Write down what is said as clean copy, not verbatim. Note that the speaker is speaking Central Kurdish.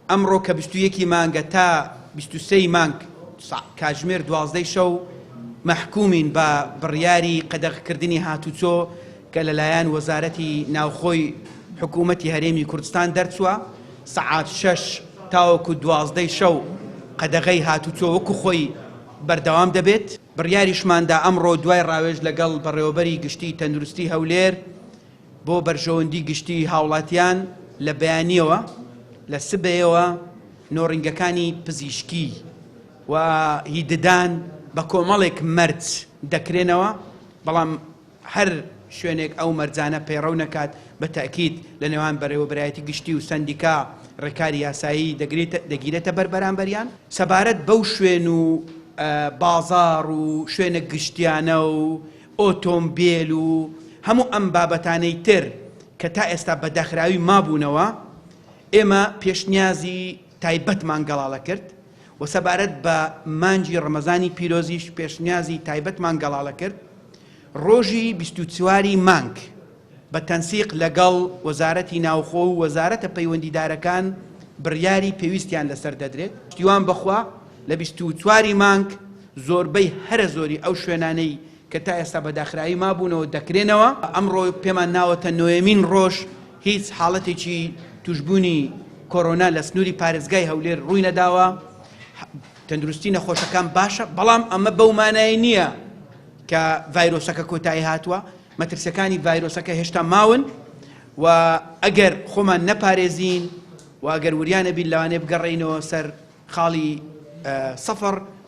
ئەمڕۆ کە 21 مانگە تا 23 مانگ کاتژمێر 12 شەو محکومین بە بڕیاری قەدەغکردنی هاتوچۆ کە لەلایەن وەزارەتی ناوخۆی حکوومەتی هەرێمی کوردستان دەرچووە سەعات 6 تاوەکو 12 شەو قەدەغەی هاتوچۆ وەکو خۆی بەردەوام دەبێت. بڕیاریشماندا ئەمڕۆ دوای ڕاوێژ لەگەڵ بەڕێوەبەری گشتی تەندروستی هەولێر بۆ بەرژەوەندی گشتی هاوڵاتیان لە بەیانیەوە لە سبەیەوە نۆڕینگەکانی پزیشکی و هیددان بە کۆمەڵێک مەرج دەکرێنەوە، بەڵام هەر شوێنێک ئەو مەرجانە پەیڕەو نەکات بە تاکید لە نێوان بەڕێوەبەرایەتی گشتی و سەندیکا ڕێکاری یاسایی دەگیرێتە بەربەرامبەریان سەبارەت بەو شوێن و بازار و شوێنە گشتیانە و ئۆتۆمبیل و هەموو ئەم بابەتانەی تر کە تا ئێستا بەداخراوی مابوونەوە ئێمە پێشنیازی تایبەتمان گەڵاڵە کرد و سەبارەت بە مانگی ڕەمەزانی پیرۆزیش پێشنیازی تایبەتمان گەڵاڵە کرد. ڕۆژی 24 مانگ بە تەنسیق لەگەڵ وەزارەتی ناوخۆ و وەزارەتە پەیوەندیدارەکان بڕیاری پێویستیان لەسەر دەدرێت. شتیوان بەخوا لە 24 مانگ زۆربەی هەرە زۆری ئەو شوێنانەی کە تا ئێستا بەداخراوی مابوونەوە دەکرێنەوە. ئەمڕۆ پێمان ناوەتە 9مین ڕۆژ هیچ حاڵەتێکی توشبوونی کۆرۆنا لە سنووری پارێزگای هەولێر ڕووی نەداوە. تەندروستی نەخۆشەکان باشە، بەڵام ئەمە بەو مانای نییە کە ڤایرۆسەکە کۆتایی هاتووە. مەترسیەکانی ڤایرۆسەکە هێشتا ماون و ئەگەر خۆمان نەپارێزین و ئەگەر وریانە بین لەوانێ بگەڕێینەوە سەر خاڵی سەفەر